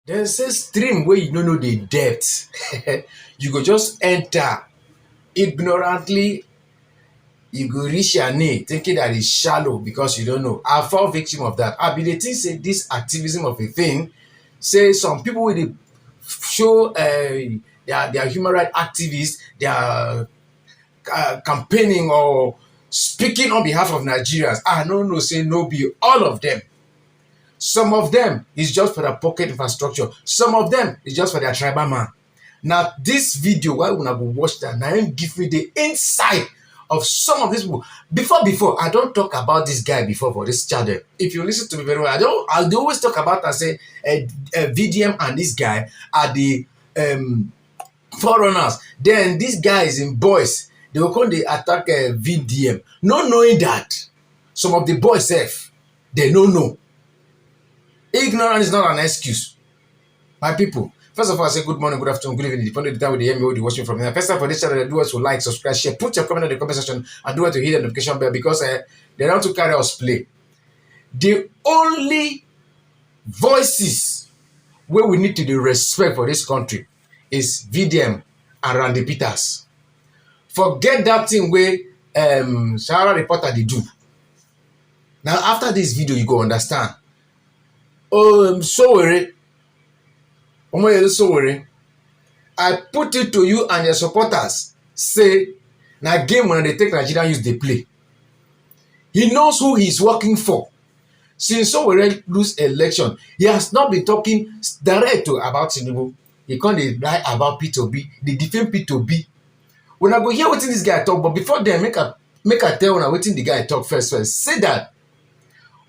There's a stream where you don't know the depth. You go just enter ignorantly. You go reach your knee thinking that it's shallow because you don't know. I fall victim of that. I be the thing say this activism of a thing. Say some people will show they are human rights activists. They are campaigning or speaking on behalf of Nigerians. I don't know. Say no be all of them. Some of them is just for their pocket infrastructure. Some of them is just for their tribal man. Now, this video, why would I go watch that? Now, give me the insight of some of these people. Before, I don't talk about this guy before for this channel. If you listen to me very well, I always talk about, I say, VDM and this guy are the foreigners. Then this guy is in boys. They will come, they attack VDM. Not knowing that some of the boys, they don't know. Ignorance is not an excuse. My people, first of all, I say good morning, good afternoon, good evening. Depending on the time with the MO you're watching from here. First time for this channel, do us to like, subscribe, share, put your comment in the comment section, and do it to hit the notification bell because they don't to carry us play. The only voices where we need to do respect for this country is VDM and Randy Peters. Forget that thing where Sahara reporter they do. Now after this video, you go understand. Sowore, Omoyele Sowore, I put it to you and your supporters. Say, now game when they take Nigerian use they play. He knows who he's working for. Since Sowore lose election, he has not been talking direct about Tinubu. He can't lie about P2B. They defend P2B. When I go hear what this guy talk, but before then, make a tell when I waiting the guy talk first. Say that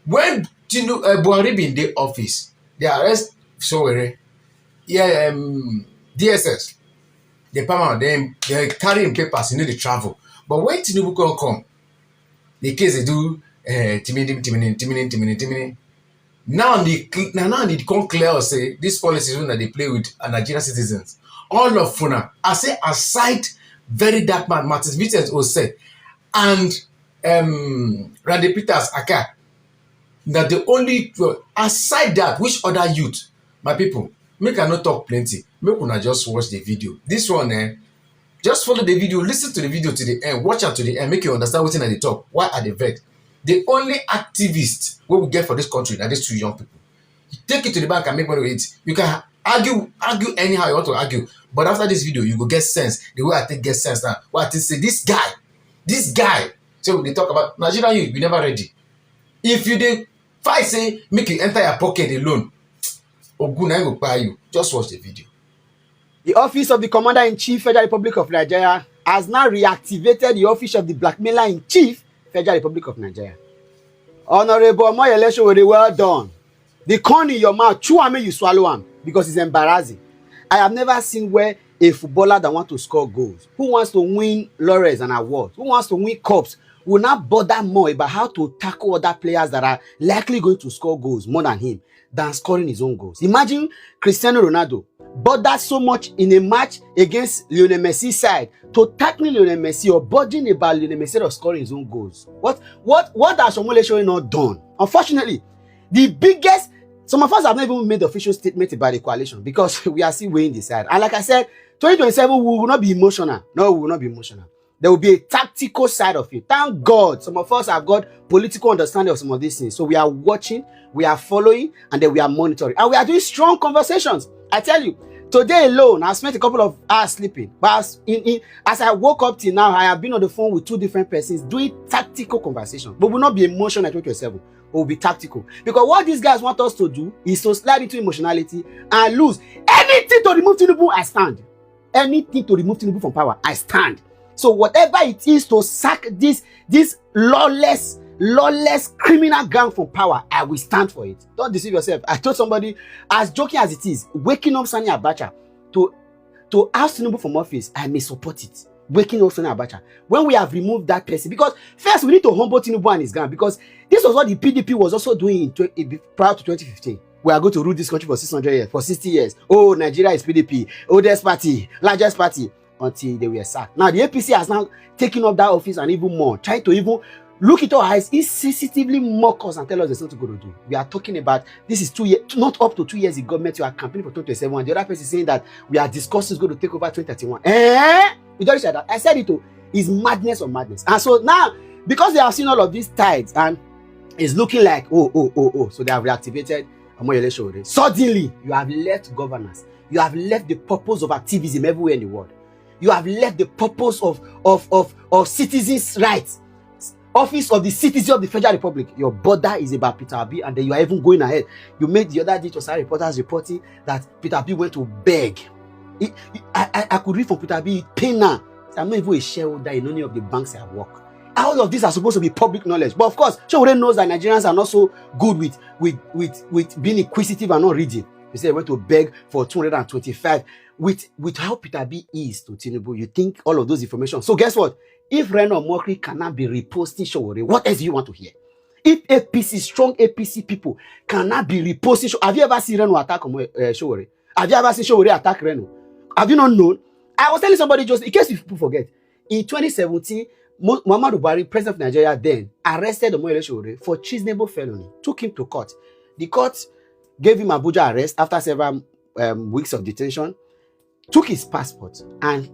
when Buhari be in the office, they arrest Sowore. Yeah, DSS. They carry him papers, they travel. But when Tinubu come, the case they do timing. Now they come clear or say this policy is that they play with Nigerian citizens. All of Funa, I say aside very dark man, Martin Vincent Ose and Randy Peters Aka. That the only aside that, which other youth, my people, make I not talk plenty. Make una just watch the video. This one, just follow the video, listen to the video to the end, watch out to the end, make you understand what's in the talk. Why are they vet? The only activist what we get for this country are these two young people. You take it to the bank and make money with it. You can argue anyhow you want to argue. But after this video, you go get sense. The way I think get sense now. What I think say this guy. So they talk about Nigerian youth, we never ready. If you did fight say make you enter your pocket alone, Ogun I go buy you. Just watch the video. The office of the Commander-in-Chief, Federal Republic of Nigeria, has now reactivated the office of the Blackmailer-in-Chief, Federal Republic of Nigeria. Honorable Omoyele Sowore, well done. The corn in your mouth, chew and make you swallow them because it's embarrassing. I have never seen where a footballer that wants to score goals, who wants to win laurels and awards, who wants to win cups, will not bother more about how to tackle other players that are likely going to score goals more than him than scoring his own goals. Imagine Cristiano Ronaldo bothered so much in a match against Lionel Messi's side to tackle Lionel Messi or bothering about Lionel Messi of scoring his own goals. What has Omoyele Sowore not done? Unfortunately, the biggest, some of us have not even made the official statement about the coalition because we are still weighing the side. And like I said, 2027 we will not be emotional. No, we will not be emotional. There will be a tactical side of it. Thank God, some of us have got political understanding of some of these things. So we are watching, we are following, and then we are monitoring. And we are doing strong conversations. I tell you, today alone, I spent a couple of hours sleeping. But as I woke up till now, I have been on the phone with two different persons doing tactical conversations. But we will not be emotional at 2027. We will be tactical. Because what these guys want us to do is to slide into emotionality and lose. Anything to remove Tinubu, I stand. Anything to remove Tinubu from power, I stand. So whatever it is to sack this lawless criminal gang from power, I will stand for it. Don't deceive yourself. I told somebody, as joking as it is, waking up Sani Abacha to ask Tinubu from office, I may support it. Waking up Sani Abacha. When we have removed that person, because first we need to humble Tinubu and his gang, because this was what the PDP was also doing prior to 2015. We are going to rule this country for 600 years, for 60 years. Oh, Nigeria is PDP, oldest party, largest party. Until they were sacked. Now the APC has now taken up that office and even more, trying to even look into our eyes, insensitively mock us and tell us there's nothing going to do. We are talking about this is 2 years, not up to 2 years in government. You are campaigning for 2027, and the other person is saying that we are discussing is going to take over 2031. You don't say that. I said it too. It's madness or madness. And so now, because they have seen all of these tides and it's looking like so they have reactivated Omoyele Sowore. Suddenly, you have left governance. You have left the purpose of activism everywhere in the world. You have left the purpose of citizens' rights. Office of the Citizen of the Federal Republic. Your border is about Peter Obi, and then you are even going ahead. You made the other day to some reporters reporting that Peter Obi went to beg. I could read from Peter Obi, pain now. I'm not even a shareholder in any of the banks I work. All of these are supposed to be public knowledge. But of course, Sowore knows that Nigerians are not so good with being inquisitive and not reading. He said he went to beg for 225. With how Peter Obi is to Tinubu, you think all of those information. So guess what? If Reno Mokri cannot be reposting Sowore, what else do you want to hear? If APC, strong APC people cannot be reposting, have you ever seen Reno attack Sowore? Have you ever seen Sowore attack Reno? Have you not known? I was telling somebody just, in case people forget, in 2017, Muhammadu Buhari, president of Nigeria then, arrested Omoyele Sowore for treasonable felony, took him to court. The court gave him Abuja arrest after several weeks of detention, took his passport, and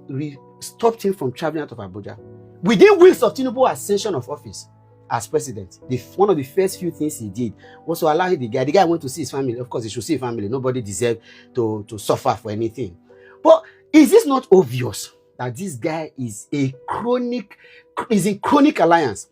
stopped him from traveling out of Abuja. Within weeks of Tinubu's ascension of office as president, one of the first few things he did was to allow the guy went to see his family. Of course, he should see his family. Nobody deserved to suffer for anything. But is this not obvious that this guy is in chronic alliance?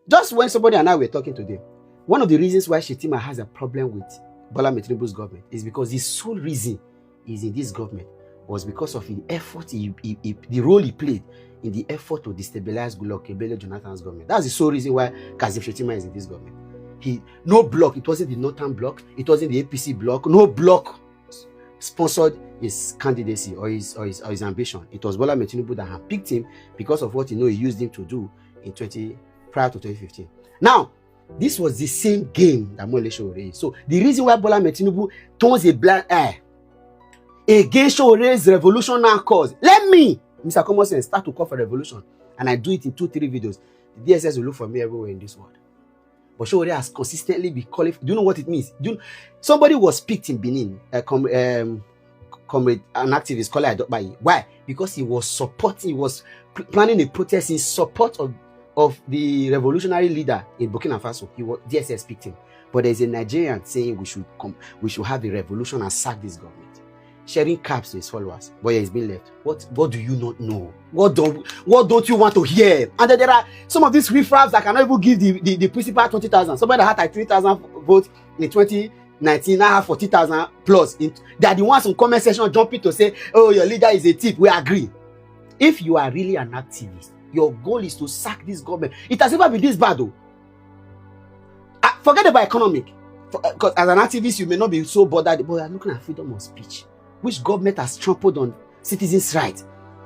Just when somebody and I were talking today, one of the reasons why Shetima has a problem with Bola Tinubu's government is because the sole reason he's in this government was because of the effort the role he played in the effort to destabilize Goodluck Ebele Jonathan's government. That's the sole reason why Kazim Shetima is in this government. No bloc, it wasn't the Northern bloc, it wasn't the APC bloc, no bloc sponsored his candidacy or his ambition. It was Bola Tinubu that had picked him because of what he used him to do prior to 2015. Now, this was the same game that Omoyele Sowore is. So the reason why Bola Tinubu turns a blind eye against Sowore's revolutionary cause. Let me, Mr. Common Sense, start to call for revolution, and I do it in 2-3 videos. The DSS will look for me everywhere in this world. But Sowore has consistently been calling. Do you know what it means? Somebody was picked in Benin, an activist called Adobayi. Why? Because he was planning a protest in support of the revolutionary leader in Burkina Faso. DSS picked him. But there's a Nigerian saying we should have a revolution and sack this government, sharing caps to his followers. But he's been left. What do you not know? What don't you want to hear? And then there are some of these riffraffs that cannot even give the principal 20,000. Somebody that had like 3,000 votes in 2019, now have 40,000 plus. They are the ones in comment section jumping to say, oh, your leader is a thief. We agree. If you are really an activist, your goal is to sack this government. It has never been this bad though. Forget about economic. Because as an activist, you may not be so bothered, but you are looking at freedom of speech. Which government has trampled on citizens' rights?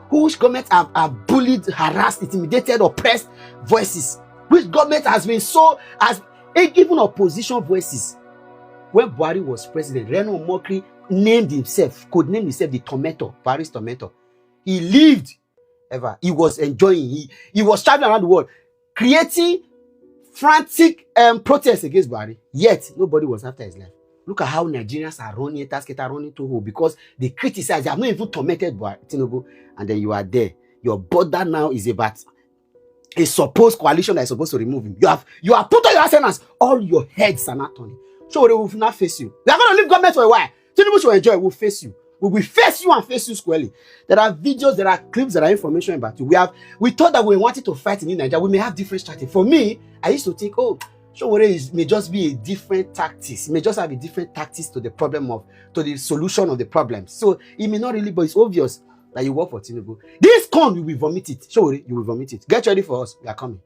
Which government have bullied, harassed, intimidated, oppressed voices? Which government has even opposition voices? When Buhari was president, Reno Mokri codenamed himself the tomato, Buhari's tomato. He lived ever. He was enjoying. He was traveling around the world, creating frantic protests against Buhari. Yet nobody was after his life. Look at how Nigerians are running to who, because they criticize. They have not even tormented Tinubu, and then you are there. Your border now is about a supposed coalition that is supposed to remove him. You have put on your arsenals. All your heads are not turning. So they will not face you. We are going to leave government for a while. Tinubu should enjoy. We'll face you. We will face you and face you squarely. There are videos, there are clips, there are information about you. We thought that we wanted to fight in Nigeria. We may have different strategy. For me, I used to think, Sowore may just be a different tactics. It may just have a different tactics to the solution of the problem. So it may not really, but it's obvious that you work for Tinubu. This corn, you will vomit it. Sowore, you will vomit it. Get ready for us. We are coming.